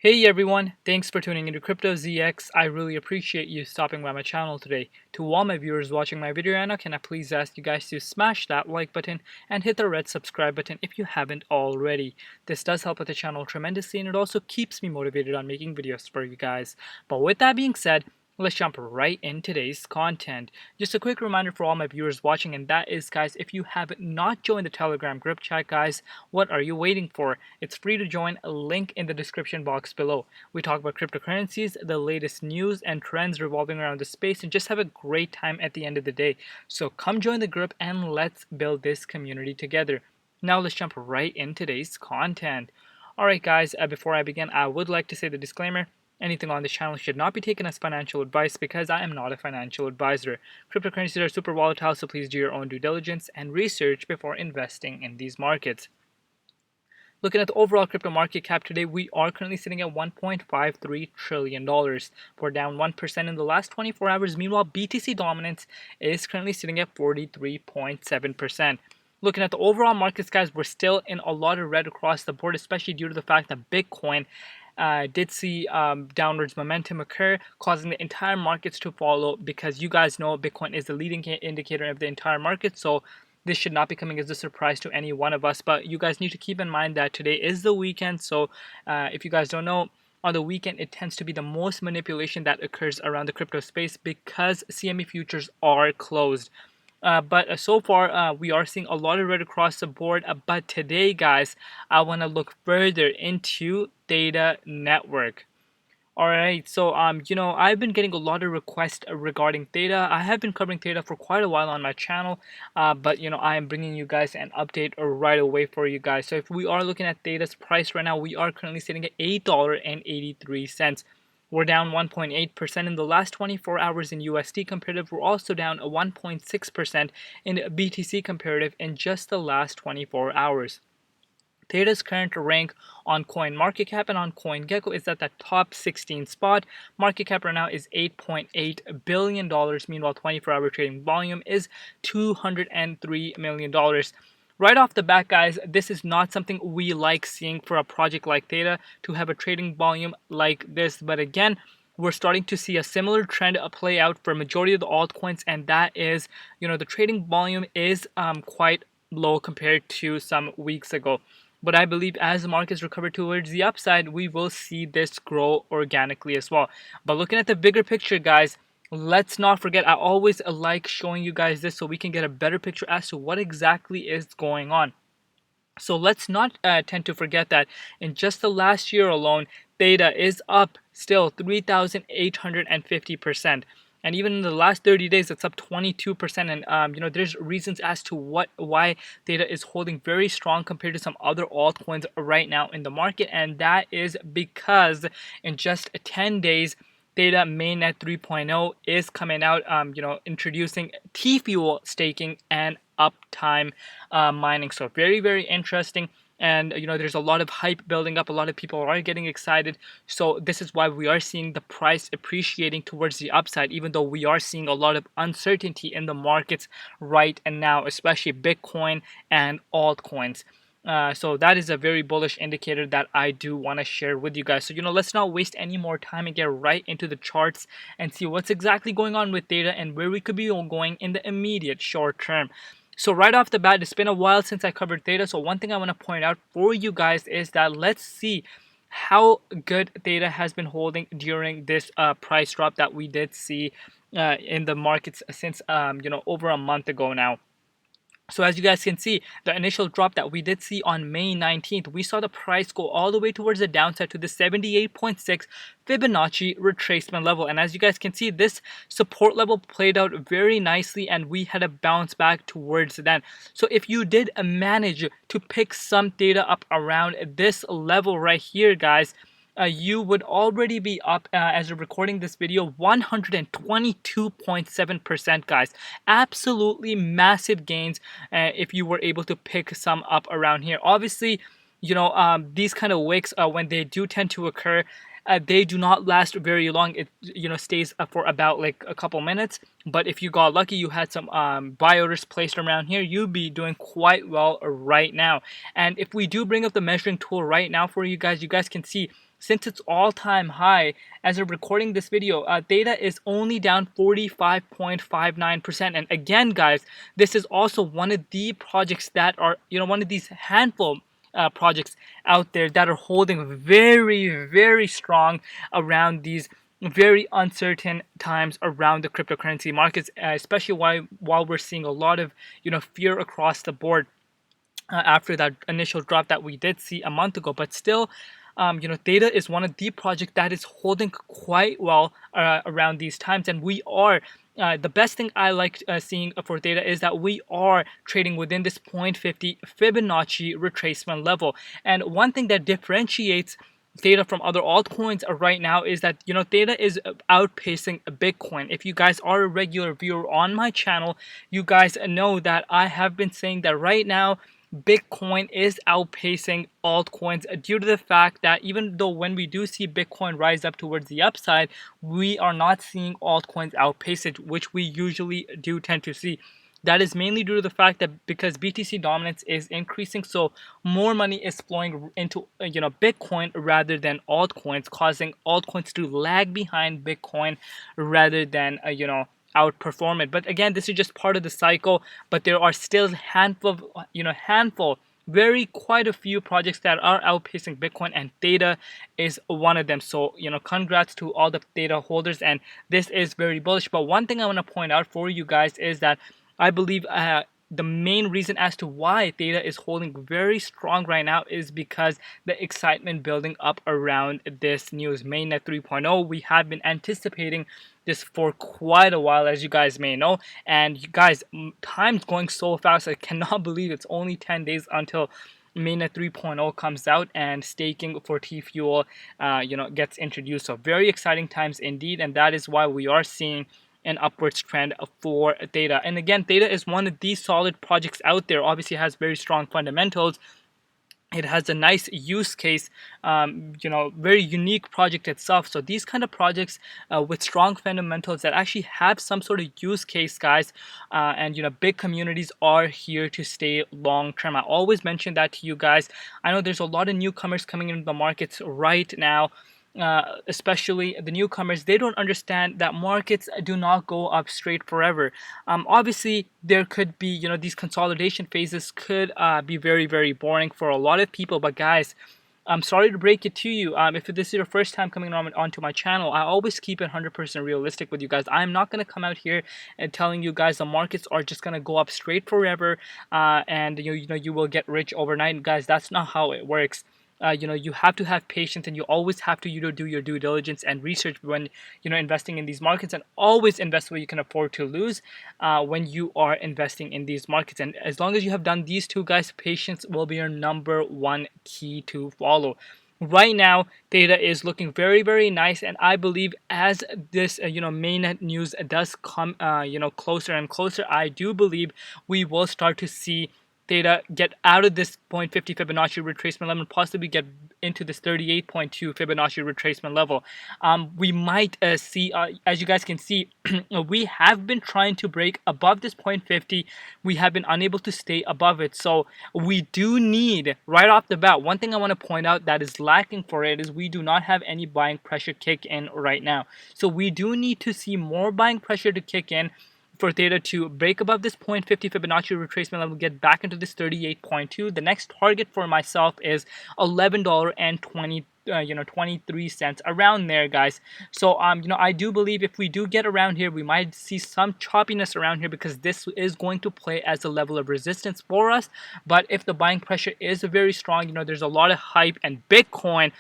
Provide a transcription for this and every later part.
Hey everyone, thanks for tuning into Crypto ZX. I really appreciate you stopping by my channel today. To all my viewers watching my video right now, can I please ask you guys to smash that like button and hit the red subscribe button if you haven't already. This does help with the channel tremendously and it also keeps me motivated on making videos for you guys. But with that being said, let's jump right in today's content. Just a quick reminder for all my viewers watching, and that is, guys, if you have not joined the Telegram group chat, guys, what are you waiting for? It's free to join, a link in the description box below. We talk about cryptocurrencies, the latest news and trends revolving around the space, and just have a great time at the end of the day. So come join the group and let's build this community together. Now let's jump right in today's content. Alright guys, before I begin, I would like to say the disclaimer. Anything on this channel should not be taken as financial advice because I am not a financial advisor. Cryptocurrencies are super volatile, so please do your own due diligence and research before investing in these markets. Looking at the overall crypto market cap today, we are currently sitting at $1.53 trillion. We're down 1% in the last 24 hours. Meanwhile, BTC dominance is currently sitting at 43.7%. Looking at the overall markets, guys, we're still in a lot of red across the board, especially due to the fact that Bitcoin did see downwards momentum occur, causing the entire markets to follow, because you guys know Bitcoin is the leading indicator of the entire market. So this should not be coming as a surprise to any one of us, but you guys need to keep in mind that today is the weekend. So if you guys don't know, on the weekend it tends to be the most manipulation that occurs around the crypto space because CME futures are closed. But so far, we are seeing a lot of red across the board. But today, guys, I want to look further into Theta network. Alright, so I've been getting a lot of requests regarding Theta. I have been covering Theta for quite a while on my channel, but I am bringing you guys an update right away for you guys. So if we are looking at Theta's price right now, we are currently sitting at $8.83. We're down 1.8% in the last 24 hours in USD comparative. We're also down 1.6% in BTC comparative in just the last 24 hours. Theta's current rank on CoinMarketCap and on CoinGecko is at the top 16 spot. Market cap right now is $8.8 billion. Meanwhile, 24-hour trading volume is $203 million. Right off the bat, guys, this is not something we like seeing for a project like Theta, to have a trading volume like this. But again, we're starting to see a similar trend play out for a majority of the altcoins, and that is, the trading volume is quite low compared to some weeks ago. But I believe as the markets recover towards the upside, we will see this grow organically as well. But looking at the bigger picture, guys, let's not forget, I always like showing you guys this so we can get a better picture as to what exactly is going on. So let's not tend to forget that in just the last year alone, Theta is up still 3,850%. And even in the last 30 days, it's up 22%. And there's reasons as to why Theta is holding very strong compared to some other altcoins right now in the market, and that is because in just 10 days, Theta Mainnet 3.0 is coming out, introducing T-Fuel staking and uptime mining. So very, very interesting. And there's a lot of hype building up. A lot of people are getting excited. So this is why we are seeing the price appreciating towards the upside, even though we are seeing a lot of uncertainty in the markets right now, especially Bitcoin and altcoins. So that is a very bullish indicator that I do want to share with you guys. So let's not waste any more time and get right into the charts and see what's exactly going on with Theta and where we could be going in the immediate short term. So right off the bat, it's been a while since I covered Theta. So one thing I want to point out for you guys is that let's see how good Theta has been holding during this price drop that we did see in the markets since over a month ago now. So as you guys can see, the initial drop that we did see on May 19th, we saw the price go all the way towards the downside to the 78.6 Fibonacci retracement level. And as you guys can see, this support level played out very nicely and we had a bounce back towards that. So if you did manage to pick some data up around this level right here, guys, you would already be up, as you're recording this video, 122.7%, guys. Absolutely massive gains if you were able to pick some up around here. Obviously, these kind of wicks, when they do tend to occur, they do not last very long. It stays for about like a couple minutes. But if you got lucky, you had some buy orders placed around here, you'd be doing quite well right now. And if we do bring up the measuring tool right now for you guys can see since its all-time high as of recording this video, Theta is only down 45.59%. And again, guys, this is also one of the projects that are, one of these handful projects out there that are holding very, very strong around these very uncertain times around the cryptocurrency markets, especially while we're seeing a lot of fear across the board after that initial drop that we did see a month ago. But still, Theta is one of the projects that is holding quite well around these times, and we are. The best thing I like seeing for Theta is that we are trading within this 0.50 Fibonacci retracement level. And one thing that differentiates Theta from other altcoins right now is that Theta is outpacing Bitcoin. If you guys are a regular viewer on my channel, you guys know that I have been saying that right now Bitcoin is outpacing altcoins due to the fact that even though when we do see Bitcoin rise up towards the upside, we are not seeing altcoins outpace it, which we usually do tend to see. That is mainly due to the fact that because BTC dominance is increasing, so more money is flowing into Bitcoin rather than altcoins, causing altcoins to lag behind Bitcoin rather than outperform it. But again, this is just part of the cycle. But there are still handful, very quite a few projects that are outpacing Bitcoin, and Theta is one of them. So congrats to all the Theta holders, and this is very bullish. But one thing I want to point out for you guys is that I believe the main reason as to why Theta is holding very strong right now is because the excitement building up around this news mainnet 3.0. We have been anticipating this for quite a while, as you guys may know, and you guys, time's going so fast. I cannot believe it's only 10 days until mainnet 3.0 comes out and staking for T-Fuel gets introduced. So very exciting times indeed, and that is why we are seeing an upwards trend for Theta. And again, Theta is one of these solid projects out there. Obviously, it has very strong fundamentals. It has a nice use case, very unique project itself. So these kind of projects with strong fundamentals that actually have some sort of use case, guys, and big communities are here to stay long term. I always mention that to you guys. I know there's a lot of newcomers coming into the markets right now. Especially the newcomers, they don't understand that markets do not go up straight forever. Obviously, there could be, these consolidation phases could be very, very boring for a lot of people. But guys, I'm sorry to break it to you. If this is your first time coming onto my channel, I always keep it 100% realistic with you guys. I'm not going to come out here and telling you guys the markets are just going to go up straight forever, and you will get rich overnight. Guys, that's not how it works. You have to have patience, and you always have to do your due diligence and research when investing in these markets, and always invest where you can afford to lose when you are investing in these markets. And as long as you have done these two, guys, patience will be your number one key to follow. Right now, Theta is looking very, very nice, and I believe as this mainnet news does come closer and closer, I do believe we will start to see Theta get out of this 0.50 Fibonacci retracement level and possibly get into this 38.2 Fibonacci retracement level. We might see, as you guys can see, we have been trying to break above this 0.50. We have been unable to stay above it. So we do need, right off the bat, one thing I want to point out that is lacking for it is we do not have any buying pressure kick in right now. So we do need to see more buying pressure to kick in for Theta to break above this 0.50 Fibonacci retracement level, get back into this 38.2. The next target for myself is $11.23 around there, guys. So I do believe if we do get around here, we might see some choppiness around here because this is going to play as a level of resistance for us. But if the buying pressure is very strong, there's a lot of hype, and Bitcoin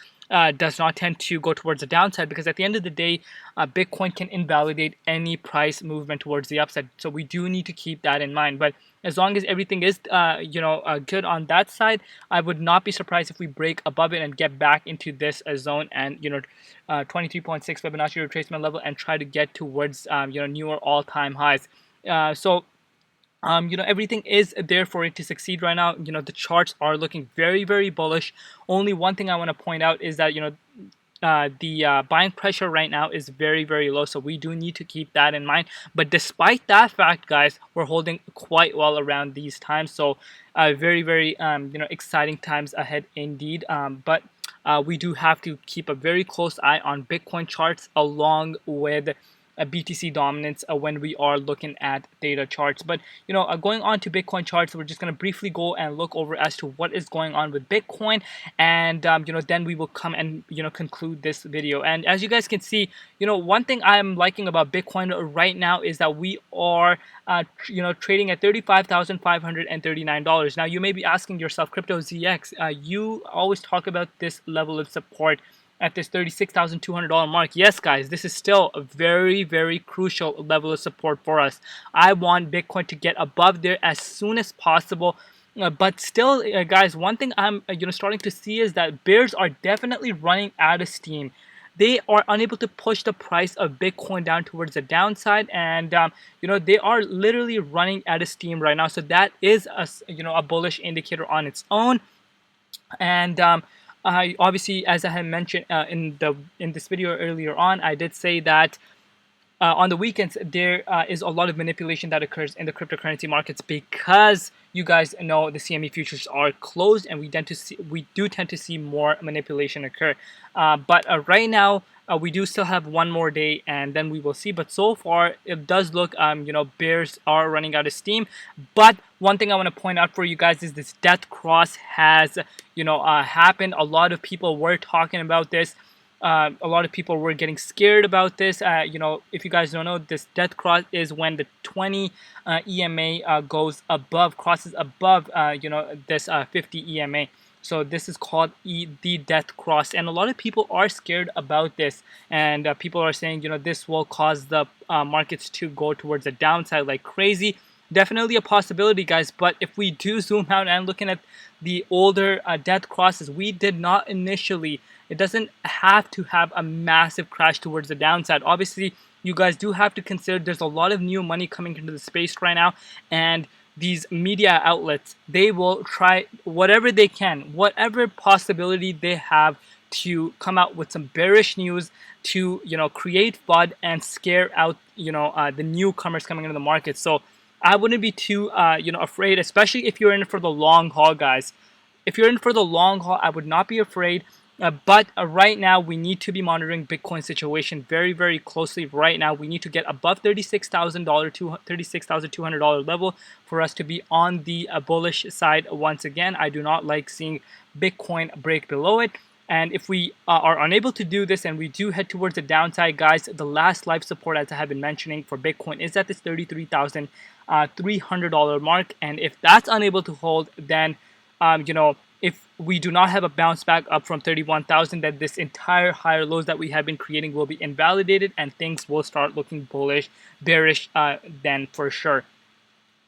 does not tend to go towards the downside, because at the end of the day, Bitcoin can invalidate any price movement towards the upside. So we do need to keep that in mind. But as long as everything is good on that side, I would not be surprised if we break above it and get back into this zone and 23.6 Fibonacci retracement level and try to get towards newer all-time highs. Everything is there for it to succeed right now. The charts are looking very, very bullish. Only one thing I want to point out is that the buying pressure right now is very, very low, so we do need to keep that in mind. But despite that fact, guys, we're holding quite well around these times. So very, very exciting times ahead indeed. But we do have to keep a very close eye on Bitcoin charts along with BTC dominance when we are looking at Theta charts. But going on to Bitcoin charts, we're just going to briefly go and look over as to what is going on with Bitcoin, and then we will come and conclude this video. And as you guys can see, one thing I'm liking about Bitcoin right now is that we are trading at $35,539. Now you may be asking yourself, Crypto ZX, you always talk about this level of support at this $36,200 mark. Yes, guys, this is still a very, very crucial level of support for us. I want Bitcoin to get above there as soon as possible. But still, guys, one thing I'm starting to see is that bears are definitely running out of steam. They are unable to push the price of Bitcoin down towards the downside, and they are literally running out of steam right now. So that is a bullish indicator on its own. And I obviously, as I had mentioned in this video earlier on, I did say that on the weekends there is a lot of manipulation that occurs in the cryptocurrency markets, because you guys know the CME futures are closed, and we do tend to see more manipulation occur. But right now, we do still have one more day, and then we will see. But so far, it does look, bears are running out of steam. But one thing I want to point out for you guys is this death cross has, happened. A lot of people were talking about this. A lot of people were getting scared about this. If you guys don't know, this death cross is when the 20 EMA crosses above, this 50 EMA. So this is called the death cross, and a lot of people are scared about this, and people are saying, this will cause the markets to go towards the downside like crazy. Definitely a possibility, guys. But if we do zoom out and looking at the older death crosses, we did not initially. It doesn't have to have a massive crash towards the downside. Obviously, you guys do have to consider there's a lot of new money coming into the space right now, and these media outlets, they will try whatever they can, whatever possibility they have to come out with some bearish news to create FUD and scare out the newcomers coming into the market. So I wouldn't be too afraid, especially if you're in it for the long haul, guys. If you're in for the long haul, I would not be afraid. But right now, we need to be monitoring Bitcoin situation very, very closely. Right now, we need to get above $36,000 to $36,200 level for us to be on the bullish side once again. I do not like seeing Bitcoin break below it. And if we are unable to do this and we do head towards the downside, guys, the last live support, as I have been mentioning, for Bitcoin is at this $33,300 mark. And if that's unable to hold, then if we do not have a bounce back up from 31,000, then this entire higher lows that we have been creating will be invalidated, and things will start looking bearish then for sure.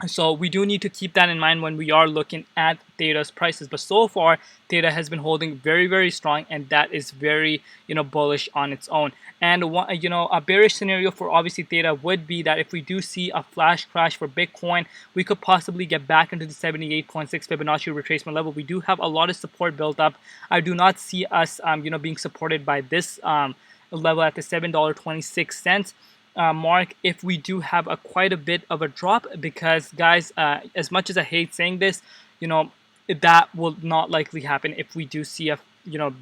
So we do need to keep that in mind when we are looking at Theta's prices. But so far, Theta has been holding very, very strong, and that is very, bullish on its own. And a bearish scenario for obviously Theta would be that if we do see a flash crash for Bitcoin, we could possibly get back into the 78.6 Fibonacci retracement level. We do have a lot of support built up. I do not see us, being supported by this level at the $7.26. Mark if we do have quite a bit of a drop, because guys, as much as I hate saying this, that will not likely happen if we do see a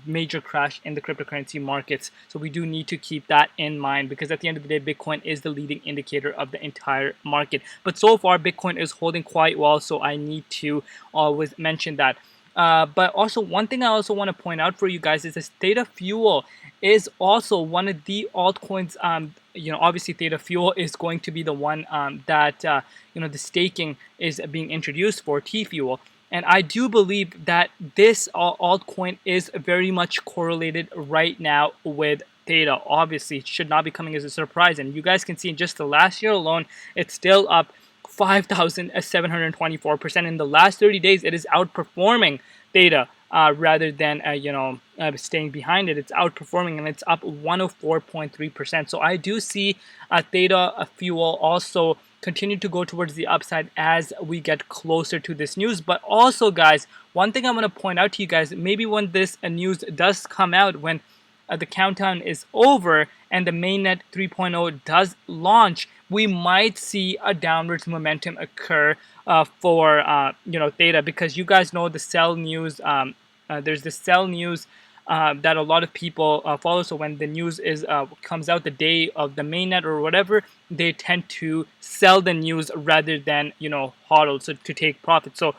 major crash in the cryptocurrency markets. So we do need to keep that in mind, because at the end of the day, Bitcoin is the leading indicator of the entire market. But so far, Bitcoin is holding quite well, so I need to always mention that. But also, one thing I also want to point out for you guys is this Theta Fuel is also one of the altcoins. Obviously Theta Fuel is going to be the one that the staking is being introduced for T Fuel. And I do believe that this altcoin is very much correlated right now with Theta. Obviously, it should not be coming as a surprise. And you guys can see in just the last year alone, it's still up 5,724%. In the last 30 days, it is outperforming Theta rather than staying behind it. It's outperforming, and it's up 104.3%. So I do see Theta Fuel also continue to go towards the upside as we get closer to this news. But also, guys, one thing I want to point out to you guys, maybe when this news does come out, when the countdown is over and the mainnet 3.0 does launch, we might see a downwards momentum occur for Theta, because you guys know the sell news. There's the sell news that a lot of people follow. So when the news is comes out the day of the mainnet or whatever, they tend to sell the news rather than hodl, so to take profit. So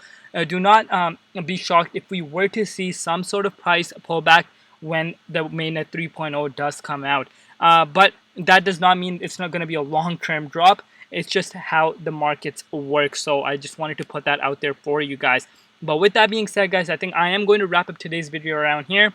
do not be shocked if we were to see some sort of price pullback when the mainnet 3.0 does come out. But that does not mean it's not going to be a long-term drop. It's just how the markets work. So I just wanted to put that out there for you guys. But with that being said, guys, I think I am going to wrap up today's video around here.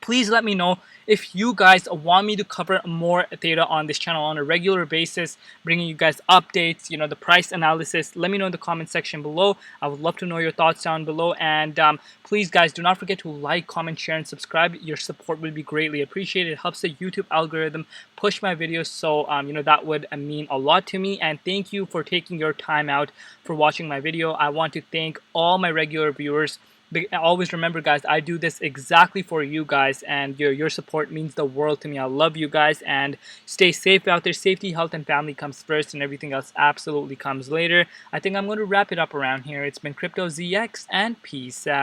Please let me know if you guys want me to cover more Theta on this channel on a regular basis, bringing you guys updates, the price analysis. Let me know in the comment section below. I would love to know your thoughts down below. And please, guys, do not forget to like, comment, share, and subscribe. Your support would be greatly appreciated. It helps the YouTube algorithm push my videos. So, that would mean a lot to me. And thank you for taking your time out for watching my video. I want to thank all my regular viewers. Always remember, guys, I do this exactly for you guys, and your support means the world to me. I love you guys, and stay safe out there. Safety, health, and family comes first, and everything else absolutely comes later. I think I'm going to wrap it up around here. It's been Crypto ZX, and peace out.